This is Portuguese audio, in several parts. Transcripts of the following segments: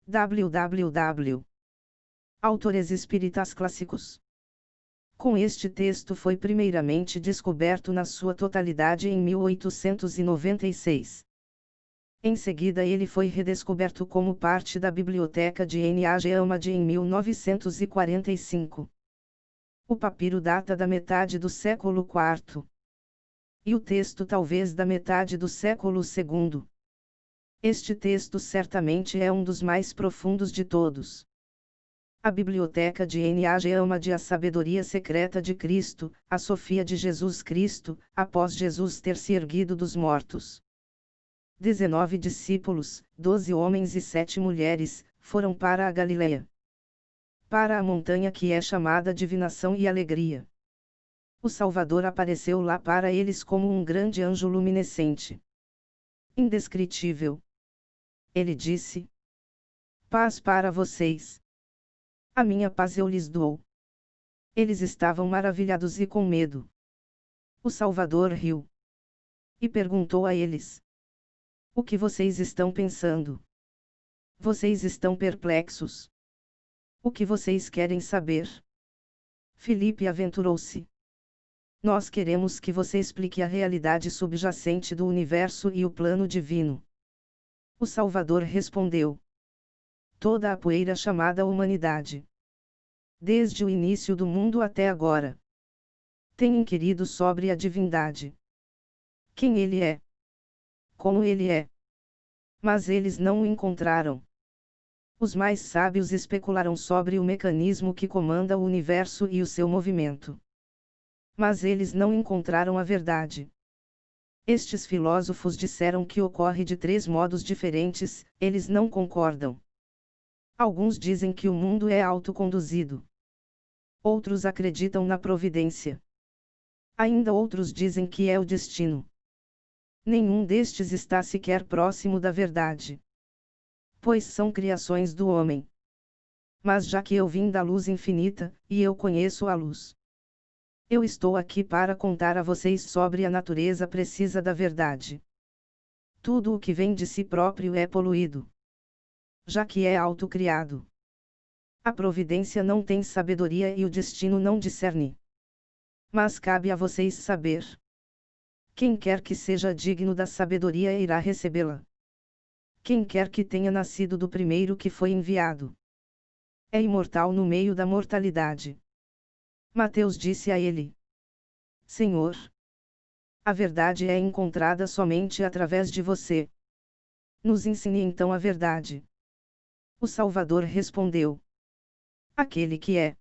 www. Autores espíritas clássicos. Com este texto foi primeiramente descoberto na sua totalidade em 1896. Em seguida ele foi redescoberto como parte da biblioteca de Nag Hammadi em 1945. O papiro data da metade do século IV. E o texto talvez da metade do século II. Este texto certamente é um dos mais profundos de todos. A Biblioteca de Nag Hammadi, a Sabedoria Secreta de Cristo, a Sofia de Jesus Cristo, após Jesus ter se erguido dos mortos. 19 discípulos, 12 homens e 7 mulheres, foram para a Galileia. Para a montanha que é chamada Divinação e Alegria. O Salvador apareceu lá para eles como um grande anjo luminescente. Indescritível. Ele disse: paz para vocês. A minha paz eu lhes dou. Eles estavam maravilhados e com medo. O Salvador riu. E perguntou a eles: o que vocês estão pensando? Vocês estão perplexos? O que vocês querem saber? Filipe aventurou-se. Nós queremos que você explique a realidade subjacente do universo e o plano divino. O Salvador respondeu: toda a poeira chamada humanidade, desde o início do mundo até agora, tem inquirido sobre a divindade. Quem ele é? Como ele é? Mas eles não o encontraram. Os mais sábios especularam sobre o mecanismo que comanda o universo e o seu movimento. Mas eles não encontraram a verdade. Estes filósofos disseram que ocorre de 3 modos diferentes, eles não concordam. Alguns dizem que o mundo é autoconduzido. Outros acreditam na providência. Ainda outros dizem que é o destino. Nenhum destes está sequer próximo da verdade. Pois são criações do homem. Mas já que eu vim da luz infinita, e eu conheço a luz, eu estou aqui para contar a vocês sobre a natureza precisa da verdade. Tudo o que vem de si próprio é poluído. Já que é autocriado. A providência não tem sabedoria e o destino não discerne. Mas cabe a vocês saber. Quem quer que seja digno da sabedoria irá recebê-la. Quem quer que tenha nascido do primeiro que foi enviado é imortal no meio da mortalidade. Mateus disse a ele: Senhor, a verdade é encontrada somente através de você. Nos ensine então a verdade. O Salvador respondeu: aquele que é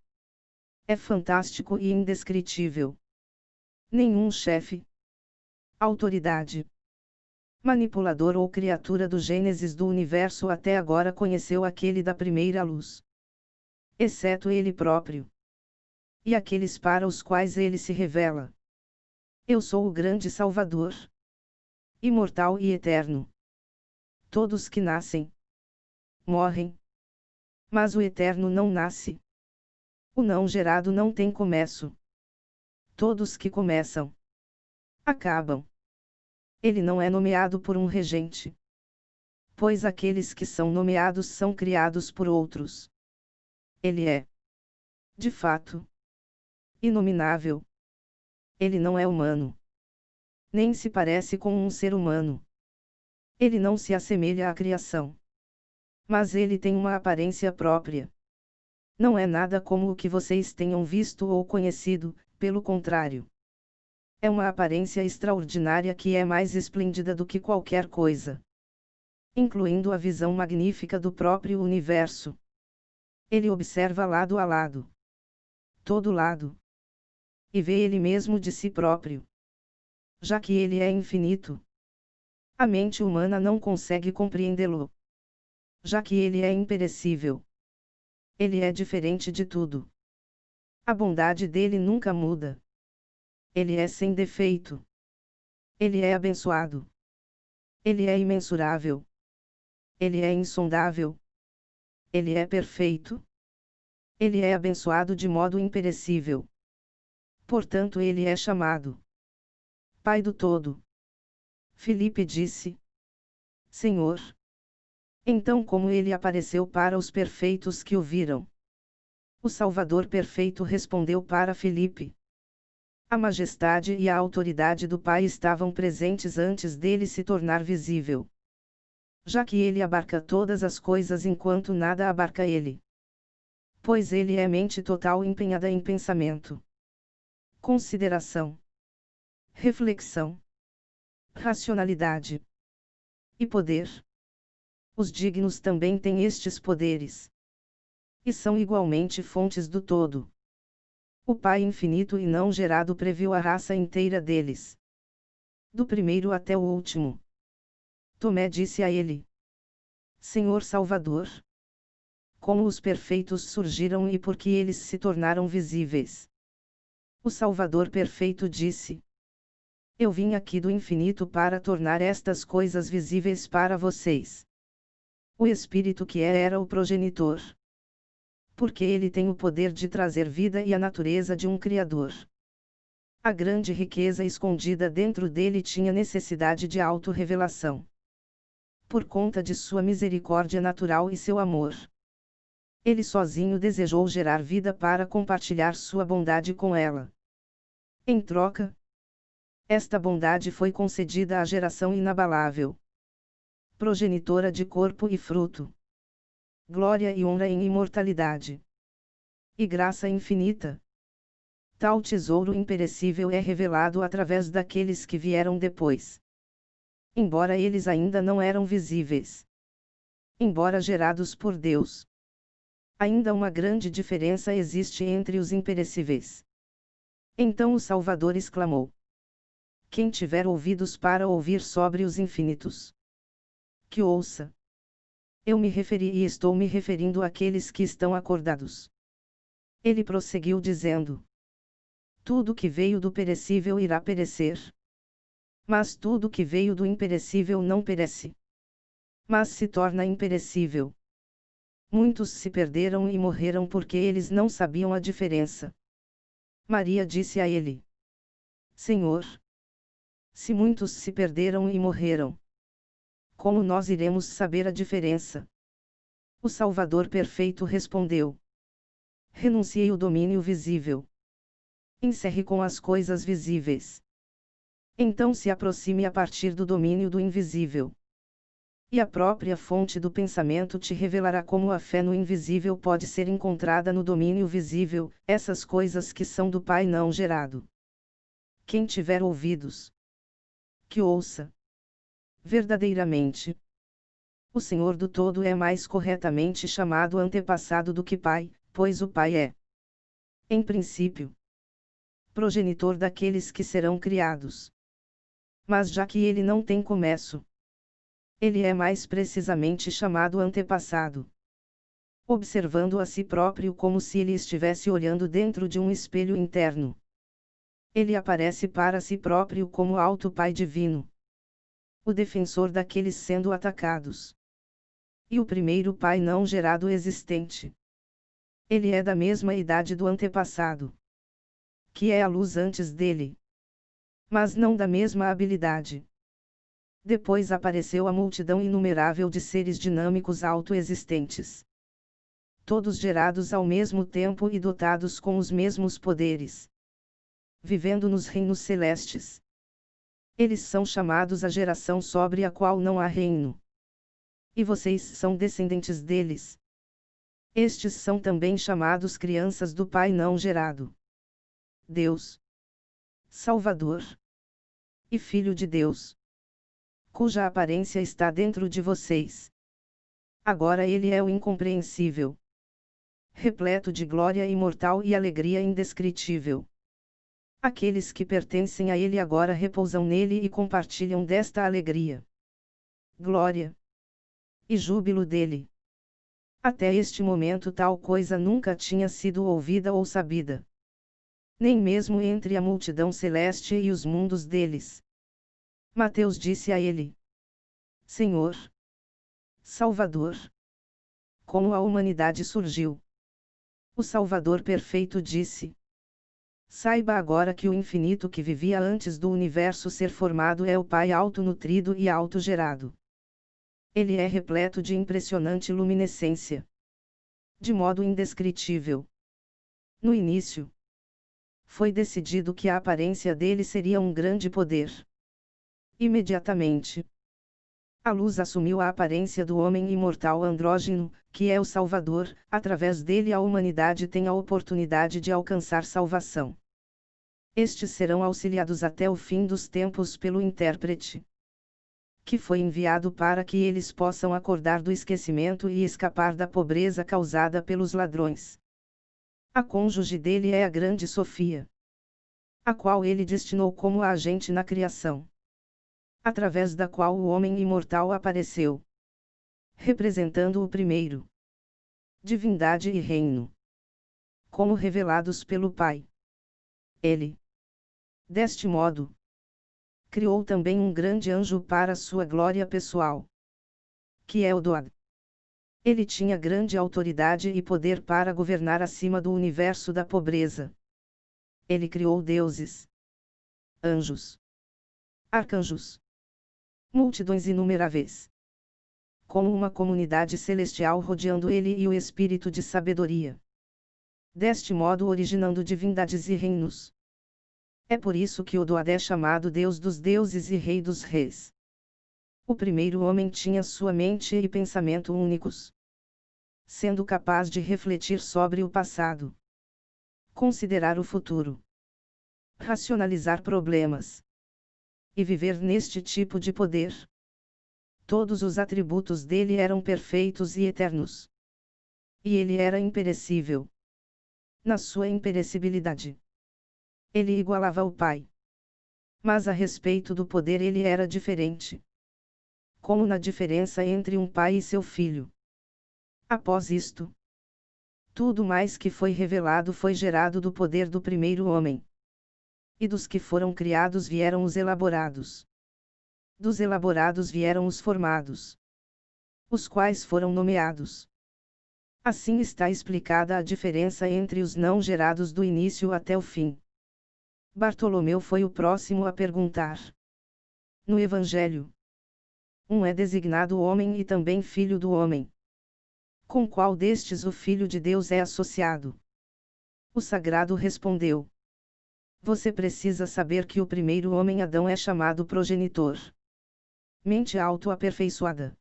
fantástico e indescritível. Nenhum chefe, autoridade, manipulador ou criatura do Gênesis do universo até agora conheceu aquele da primeira luz. Exceto ele próprio. E aqueles para os quais ele se revela. Eu sou o grande Salvador. Imortal e eterno. Todos que nascem, morrem. Mas o eterno não nasce. O não gerado não tem começo. Todos que começam, acabam. Ele não é nomeado por um regente. Pois aqueles que são nomeados são criados por outros. Ele é, de fato, inominável. Ele não é humano. Nem se parece com um ser humano. Ele não se assemelha à criação. Mas ele tem uma aparência própria. Não é nada como o que vocês tenham visto ou conhecido, pelo contrário. É uma aparência extraordinária que é mais esplêndida do que qualquer coisa. Incluindo a visão magnífica do próprio universo. Ele observa lado a lado. Todo lado. E vê ele mesmo de si próprio. Já que ele é infinito. A mente humana não consegue compreendê-lo. Já que ele é imperecível. Ele é diferente de tudo. A bondade dele nunca muda. Ele é sem defeito. Ele é abençoado. Ele é imensurável. Ele é insondável. Ele é perfeito. Ele é abençoado de modo imperecível. Portanto ele é chamado Pai do Todo. Filipe disse: Senhor, Então, como ele apareceu para os perfeitos que o viram? O Salvador perfeito respondeu para Filipe. A majestade e a autoridade do Pai estavam presentes antes dele se tornar visível. Já que ele abarca todas as coisas enquanto nada abarca ele. Pois ele é mente total empenhada em pensamento, consideração, reflexão, racionalidade e poder. Os dignos também têm estes poderes. E são igualmente fontes do todo. O Pai infinito e não gerado previu a raça inteira deles. Do primeiro até o último. Tomé disse a ele: Senhor Salvador, como os perfeitos surgiram e por que eles se tornaram visíveis? O Salvador perfeito disse: Eu vim aqui do infinito para tornar estas coisas visíveis para vocês. O Espírito que era o progenitor. Porque ele tem o poder de trazer vida e a natureza de um Criador. A grande riqueza escondida dentro dele tinha necessidade de autorrevelação. Por conta de sua misericórdia natural e seu amor. Ele sozinho desejou gerar vida para compartilhar sua bondade com ela. Em troca, esta bondade foi concedida à geração inabalável, progenitora de corpo e fruto, glória e honra em imortalidade, e graça infinita. Tal tesouro imperecível é revelado através daqueles que vieram depois. Embora eles ainda não eram visíveis. Embora gerados por Deus. Ainda uma grande diferença existe entre os imperecíveis. Então o Salvador exclamou: Quem tiver ouvidos para ouvir sobre os infinitos, que ouça. Eu me referi e estou me referindo àqueles que estão acordados. Ele prosseguiu dizendo: Tudo que veio do perecível irá perecer. Mas tudo que veio do imperecível não perece, mas se torna imperecível. Muitos se perderam e morreram porque eles não sabiam a diferença. Maria disse a ele: Senhor, se muitos se perderam e morreram, como nós iremos saber a diferença? O Salvador perfeito respondeu: Renunciei o domínio visível. Encerre com as coisas visíveis. Então se aproxime a partir do domínio do invisível. E a própria fonte do pensamento te revelará como a fé no invisível pode ser encontrada no domínio visível, essas coisas que são do Pai não gerado. Quem tiver ouvidos, que ouça. Verdadeiramente, o Senhor do todo é mais corretamente chamado antepassado do que Pai, pois o Pai é, em princípio, progenitor daqueles que serão criados. Mas já que ele não tem começo, ele é mais precisamente chamado antepassado. Observando a si próprio como se ele estivesse olhando dentro de um espelho interno. Ele aparece para si próprio como alto Pai divino. O defensor daqueles sendo atacados. E o primeiro Pai não gerado existente. Ele é da mesma idade do antepassado. Que é a luz antes dele. Mas não da mesma habilidade. Depois apareceu a multidão inumerável de seres dinâmicos autoexistentes. Todos gerados ao mesmo tempo e dotados com os mesmos poderes. Vivendo nos reinos celestes. Eles são chamados a geração sobre a qual não há reino. E vocês são descendentes deles. Estes são também chamados crianças do Pai não gerado. Deus. Salvador. E Filho de Deus. Cuja aparência está dentro de vocês. Agora ele é o incompreensível. Repleto de glória imortal e alegria indescritível. Aqueles que pertencem a ele agora repousam nele e compartilham desta alegria, glória e júbilo dele. Até este momento tal coisa nunca tinha sido ouvida ou sabida. Nem mesmo entre a multidão celeste e os mundos deles. Mateus disse a ele: Senhor, Salvador, como a humanidade surgiu? O Salvador perfeito disse: Saiba agora que o infinito que vivia antes do universo ser formado é o Pai autonutrido e autogerado. Ele é repleto de impressionante luminescência. De modo indescritível. No início, foi decidido que a aparência dele seria um grande poder. Imediatamente, a luz assumiu a aparência do homem imortal andrógeno, que é o Salvador. Através dele a humanidade tem a oportunidade de alcançar salvação. Estes serão auxiliados até o fim dos tempos pelo intérprete, que foi enviado para que eles possam acordar do esquecimento e escapar da pobreza causada pelos ladrões. A cônjuge dele é a grande Sofia, a qual ele destinou como a agente na criação, através da qual o homem imortal apareceu, representando o primeiro, divindade e reino, como revelados pelo Pai. Ele, deste modo, criou também um grande anjo para sua glória pessoal, que é o Doad. Ele tinha grande autoridade e poder para governar acima do universo da pobreza. Ele criou deuses, anjos, arcanjos, multidões inumeráveis, como uma comunidade celestial rodeando ele e o espírito de sabedoria, deste modo originando divindades e reinos. É por isso que o Doad é chamado Deus dos deuses e Rei dos reis. O primeiro homem tinha sua mente e pensamento únicos, sendo capaz de refletir sobre o passado, considerar o futuro, racionalizar problemas, e viver neste tipo de poder. Todos os atributos dele eram perfeitos e eternos. E ele era imperecível. Na sua imperecibilidade, ele igualava o Pai. Mas a respeito do poder ele era diferente, como na diferença entre um pai e seu filho. Após isto, tudo mais que foi revelado foi gerado do poder do primeiro homem. E dos que foram criados vieram os elaborados. Dos elaborados vieram os formados, os quais foram nomeados. Assim está explicada a diferença entre os não gerados do início até o fim. Bartolomeu foi o próximo a perguntar. No Evangelho, um é designado homem e também filho do homem. Com qual destes o Filho de Deus é associado? O sagrado respondeu: você precisa saber que o primeiro homem Adão é chamado progenitor. Mente auto-aperfeiçoada.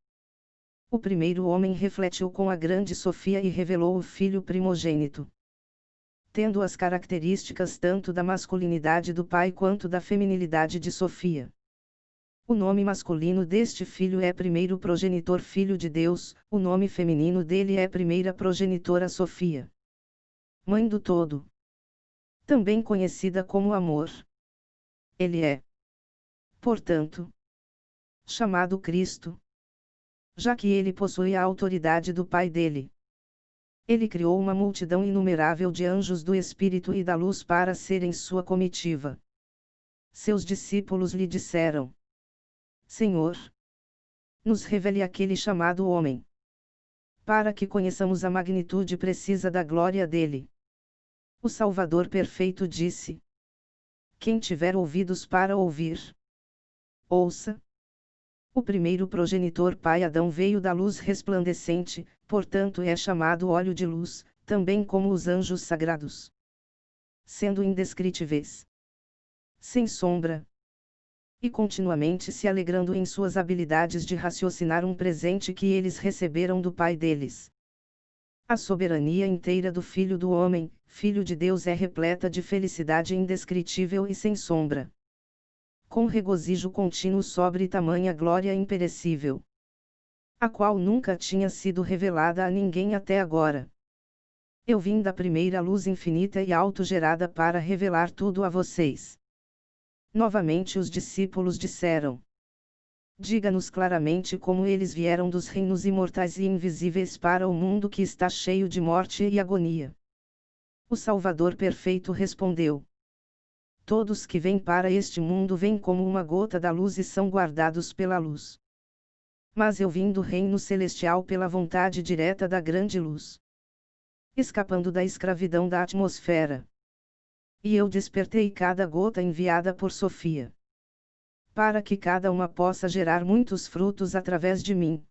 O primeiro homem refletiu com a grande Sofia e revelou o filho primogênito, tendo as características tanto da masculinidade do pai quanto da feminilidade de Sofia. O nome masculino deste filho é primeiro progenitor Filho de Deus, o nome feminino dele é primeira progenitora Sofia, Mãe do Todo, também conhecida como Amor. Ele é, portanto, chamado Cristo, já que ele possui a autoridade do Pai dele. Ele criou uma multidão inumerável de anjos do Espírito e da Luz para serem sua comitiva. Seus discípulos lhe disseram: Senhor, nos revele aquele chamado homem, para que conheçamos a magnitude precisa da glória dele. O Salvador perfeito disse: quem tiver ouvidos para ouvir, ouça. O primeiro progenitor pai Adão veio da luz resplandecente, portanto é chamado óleo de luz, também como os anjos sagrados, sendo indescritíveis, sem sombra, e continuamente se alegrando em suas habilidades de raciocinar um presente que eles receberam do Pai deles. A soberania inteira do Filho do Homem, Filho de Deus, é repleta de felicidade indescritível e sem sombra, com regozijo contínuo sobre tamanha glória imperecível, a qual nunca tinha sido revelada a ninguém até agora. Eu vim da primeira luz infinita e autogerada para revelar tudo a vocês. Novamente os discípulos disseram: diga-nos claramente como eles vieram dos reinos imortais e invisíveis para o mundo que está cheio de morte e agonia. O Salvador perfeito respondeu: todos que vêm para este mundo vêm como uma gota da luz e são guardados pela luz. Mas eu vim do reino celestial pela vontade direta da grande luz, escapando da escravidão da atmosfera. E eu despertei cada gota enviada por Sofia, para que cada uma possa gerar muitos frutos através de mim.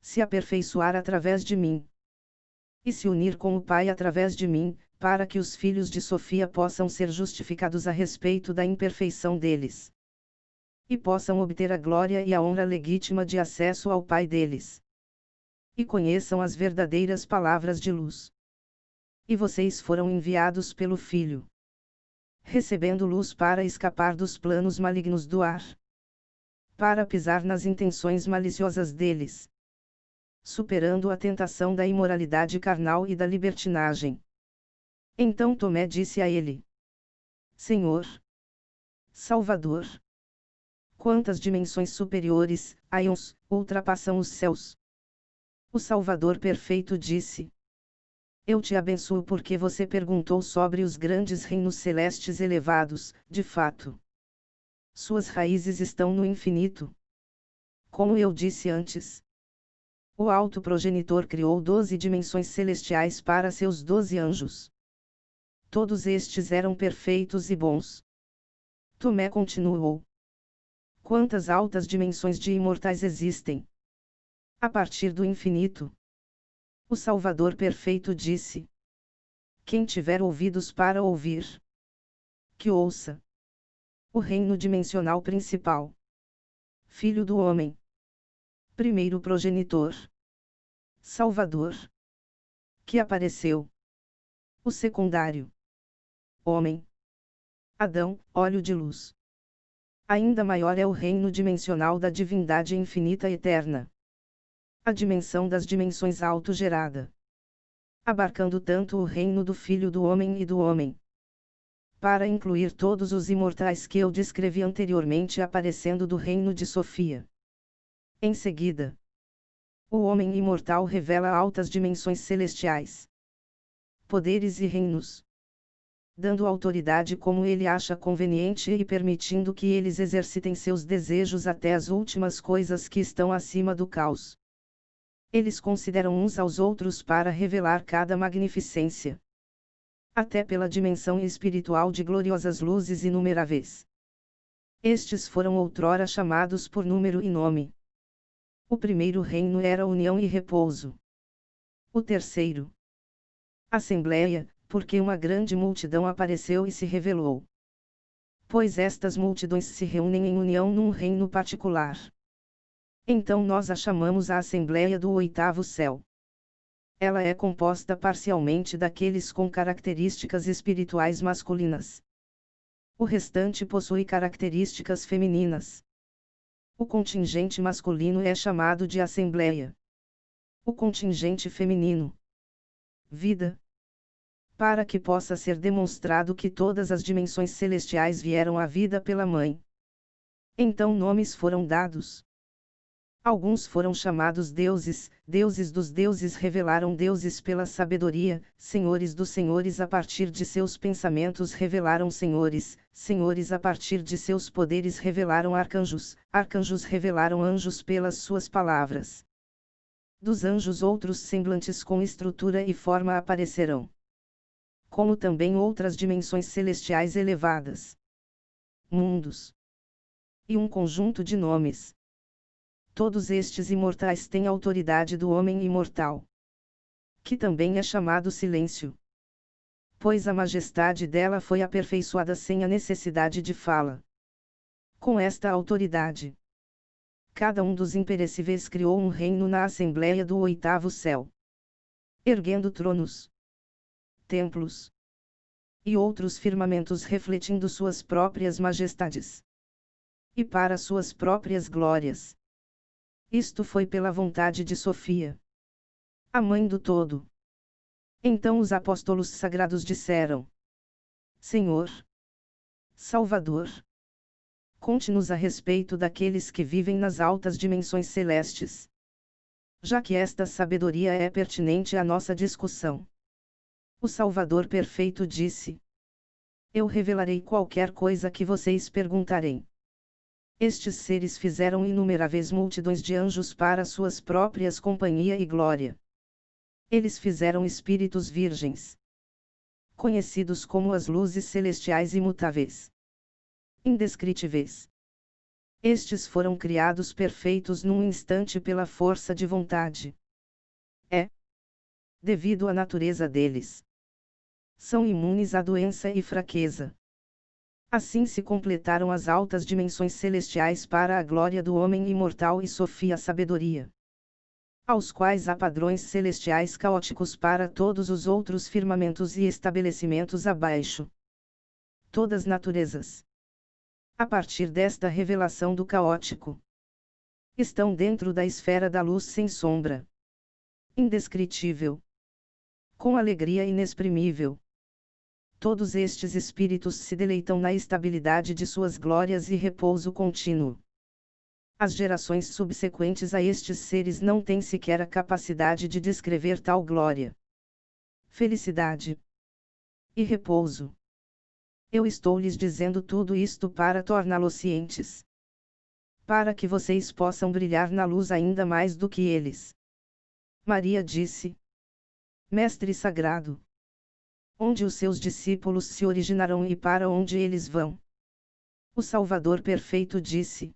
se aperfeiçoar através de mim, e se unir com o Pai através de mim, para que os filhos de Sofia possam ser justificados a respeito da imperfeição deles, e possam obter a glória e a honra legítima de acesso ao Pai deles, e conheçam as verdadeiras palavras de luz. E vocês foram enviados pelo Filho, recebendo luz para escapar dos planos malignos do ar, para pisar nas intenções maliciosas deles, superando a tentação da imoralidade carnal e da libertinagem. Então Tomé disse a ele: Senhor, Salvador, quantas dimensões superiores, aions, ultrapassam os céus? O Salvador perfeito disse: Eu te abençoo porque você perguntou sobre os grandes reinos celestes elevados, de fato. Suas raízes estão no infinito. Como eu disse antes, o Alto Progenitor criou 12 dimensões celestiais para seus 12 anjos. Todos estes eram perfeitos e bons. Tomé continuou: Quantas altas dimensões de imortais existem? A partir do infinito. O Salvador perfeito disse: Quem tiver ouvidos para ouvir, que ouça. O reino dimensional principal. Filho do homem. Primeiro progenitor. Salvador. Que apareceu. O secundário. Homem. Adão, óleo de luz. Ainda maior é o reino dimensional da divindade infinita eterna. A dimensão das dimensões autogerada. Abarcando tanto o reino do Filho do Homem e do Homem, para incluir todos os imortais que eu descrevi anteriormente aparecendo do reino de Sofia. Em seguida, o homem imortal revela altas dimensões celestiais, poderes e reinos, dando autoridade como ele acha conveniente e permitindo que eles exercitem seus desejos até as últimas coisas que estão acima do caos. Eles consideram uns aos outros para revelar cada magnificência, até pela dimensão espiritual de gloriosas luzes inumeráveis. Estes foram outrora chamados por número e nome. O primeiro reino era união e repouso. O terceiro, assembleia, porque uma grande multidão apareceu e se revelou. Pois estas multidões se reúnem em união num reino particular. Então nós a chamamos a Assembleia do Oitavo Céu. Ela é composta parcialmente daqueles com características espirituais masculinas. O restante possui características femininas. O contingente masculino é chamado de Assembleia. O contingente feminino, vida. Para que possa ser demonstrado que todas as dimensões celestiais vieram à vida pela Mãe. Então nomes foram dados. Alguns foram chamados deuses, deuses dos deuses revelaram deuses pela sabedoria, senhores dos senhores a partir de seus pensamentos revelaram senhores, senhores a partir de seus poderes revelaram arcanjos, arcanjos revelaram anjos pelas suas palavras. Dos anjos outros semblantes com estrutura e forma aparecerão. Como também outras dimensões celestiais elevadas. Mundos. E um conjunto de nomes. Todos estes imortais têm autoridade do homem imortal, que também é chamado silêncio, pois a majestade dela foi aperfeiçoada sem a necessidade de fala. Com esta autoridade, cada um dos imperecíveis criou um reino na Assembleia do Oitavo Céu, erguendo tronos, templos e outros firmamentos refletindo suas próprias majestades, e para suas próprias glórias. Isto foi pela vontade de Sofia, a mãe do todo. Então os apóstolos sagrados disseram: Senhor, Salvador, conte-nos a respeito daqueles que vivem nas altas dimensões celestes, já que esta sabedoria é pertinente à nossa discussão. O Salvador perfeito disse: Eu revelarei qualquer coisa que vocês perguntarem. Estes seres fizeram inumeráveis multidões de anjos para suas próprias companhia e glória. Eles fizeram espíritos virgens, conhecidos como as luzes celestiais imutáveis, indescritíveis. Estes foram criados perfeitos num instante pela força de vontade. Devido à natureza deles, são imunes à doença e fraqueza. Assim se completaram as altas dimensões celestiais para a glória do homem imortal e Sofia sabedoria, aos quais há padrões celestiais caóticos para todos os outros firmamentos e estabelecimentos abaixo. Todas naturezas, a partir desta revelação do caótico, estão dentro da esfera da luz sem sombra, indescritível, com alegria inexprimível. Todos estes espíritos se deleitam na estabilidade de suas glórias e repouso contínuo. As gerações subsequentes a estes seres não têm sequer a capacidade de descrever tal glória, felicidade e repouso. Eu estou lhes dizendo tudo isto para torná-los cientes, para que vocês possam brilhar na luz ainda mais do que eles. Maria disse: Mestre sagrado, onde os seus discípulos se originarão e para onde eles vão? O Salvador perfeito disse: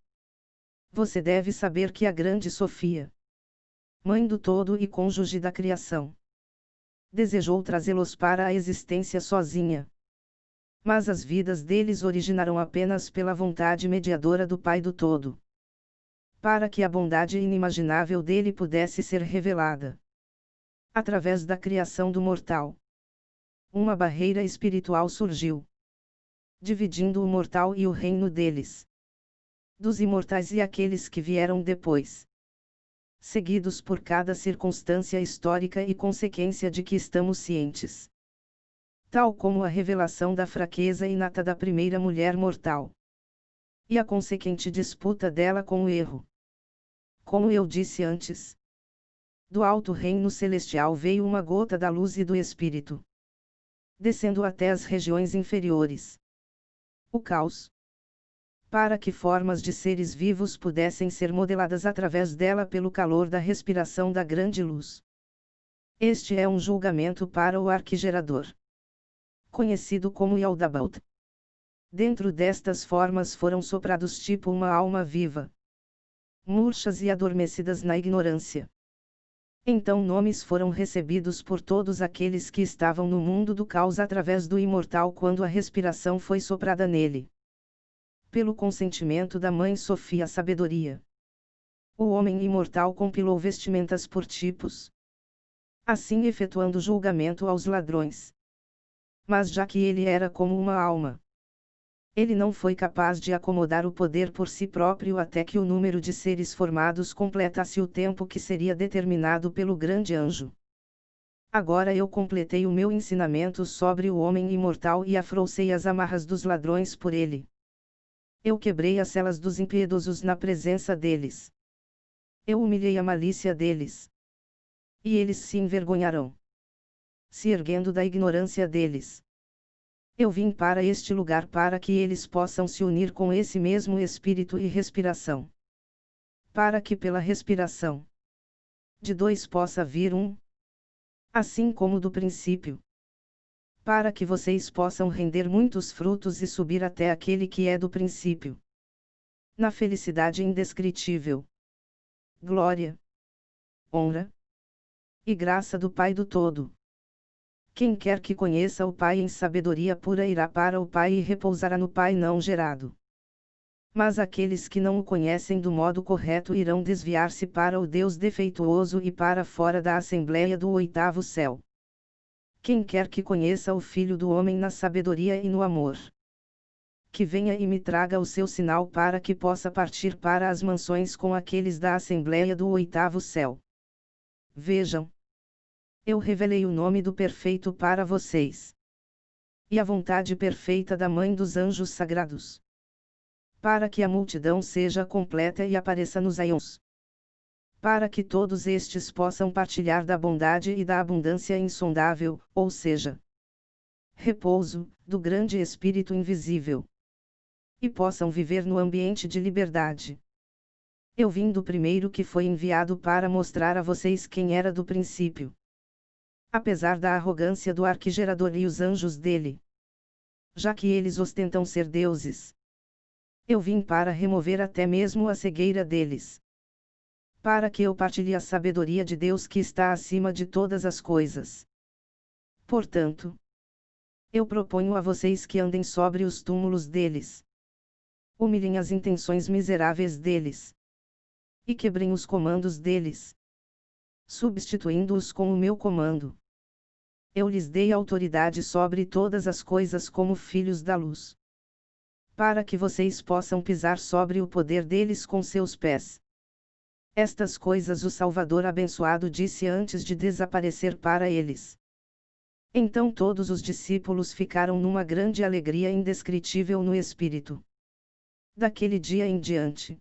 Você deve saber que a grande Sofia, mãe do todo e cônjuge da criação, desejou trazê-los para a existência sozinha. Mas as vidas deles originaram apenas pela vontade mediadora do Pai do Todo, para que a bondade inimaginável dele pudesse ser revelada. Através da criação do mortal, uma barreira espiritual surgiu, dividindo o mortal e o reino deles, dos imortais e aqueles que vieram depois, seguidos por cada circunstância histórica e consequência de que estamos cientes, tal como a revelação da fraqueza inata da primeira mulher mortal, e a consequente disputa dela com o erro. Como eu disse antes, do alto reino celestial veio uma gota da luz e do Espírito, descendo até as regiões inferiores, o caos, para que formas de seres vivos pudessem ser modeladas através dela pelo calor da respiração da grande luz. Este é um julgamento para o arquigerador, conhecido como Yaldabaoth. Dentro destas formas foram soprados tipo uma alma viva, murchas e adormecidas na ignorância. Então nomes foram recebidos por todos aqueles que estavam no mundo do caos através do imortal quando a respiração foi soprada nele. Pelo consentimento da Mãe Sofia Sabedoria, o homem imortal compilou vestimentas por tipos, assim efetuando julgamento aos ladrões. Mas já que ele era como uma alma, ele não foi capaz de acomodar o poder por si próprio até que o número de seres formados completasse o tempo que seria determinado pelo grande anjo. Agora eu completei o meu ensinamento sobre o homem imortal e afrouxei as amarras dos ladrões por ele. Eu quebrei as celas dos impiedosos na presença deles. Eu humilhei a malícia deles, e eles se envergonharão, se erguendo da ignorância deles. Eu vim para este lugar para que eles possam se unir com esse mesmo espírito e respiração, para que pela respiração de dois possa vir um, assim como do princípio, para que vocês possam render muitos frutos e subir até aquele que é do princípio, na felicidade indescritível, glória, honra e graça do Pai do Todo. Quem quer que conheça o Pai em sabedoria pura irá para o Pai e repousará no Pai não gerado. Mas aqueles que não o conhecem do modo correto irão desviar-se para o Deus defeituoso e para fora da assembleia do oitavo céu. Quem quer que conheça o Filho do Homem na sabedoria e no amor, que venha e me traga o seu sinal para que possa partir para as mansões com aqueles da assembleia do oitavo céu. Vejam, eu revelei o nome do perfeito para vocês, e a vontade perfeita da Mãe dos Anjos Sagrados, para que a multidão seja completa e apareça nos aions, para que todos estes possam partilhar da bondade e da abundância insondável, ou seja, repouso, do grande Espírito invisível, e possam viver no ambiente de liberdade. Eu vim do primeiro que foi enviado para mostrar a vocês quem era do princípio. Apesar da arrogância do arquigerador e os anjos dele, já que eles ostentam ser deuses, Eu vim para remover até mesmo a cegueira deles, para que eu partilhe a sabedoria de Deus que está acima de todas as coisas. Portanto, eu proponho a vocês que andem sobre os túmulos deles, humilhem as intenções miseráveis deles, e quebrem os comandos deles, substituindo-os com o meu comando. Eu lhes dei autoridade sobre todas as coisas como filhos da luz, para que vocês possam pisar sobre o poder deles com seus pés. Estas coisas o Salvador abençoado disse antes de desaparecer para eles. Então todos os discípulos ficaram numa grande alegria indescritível no espírito. Daquele dia em diante.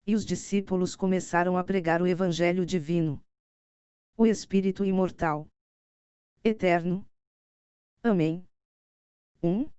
E os discípulos começaram a pregar o Evangelho divino. O Espírito imortal. Eterno. Amém. 1.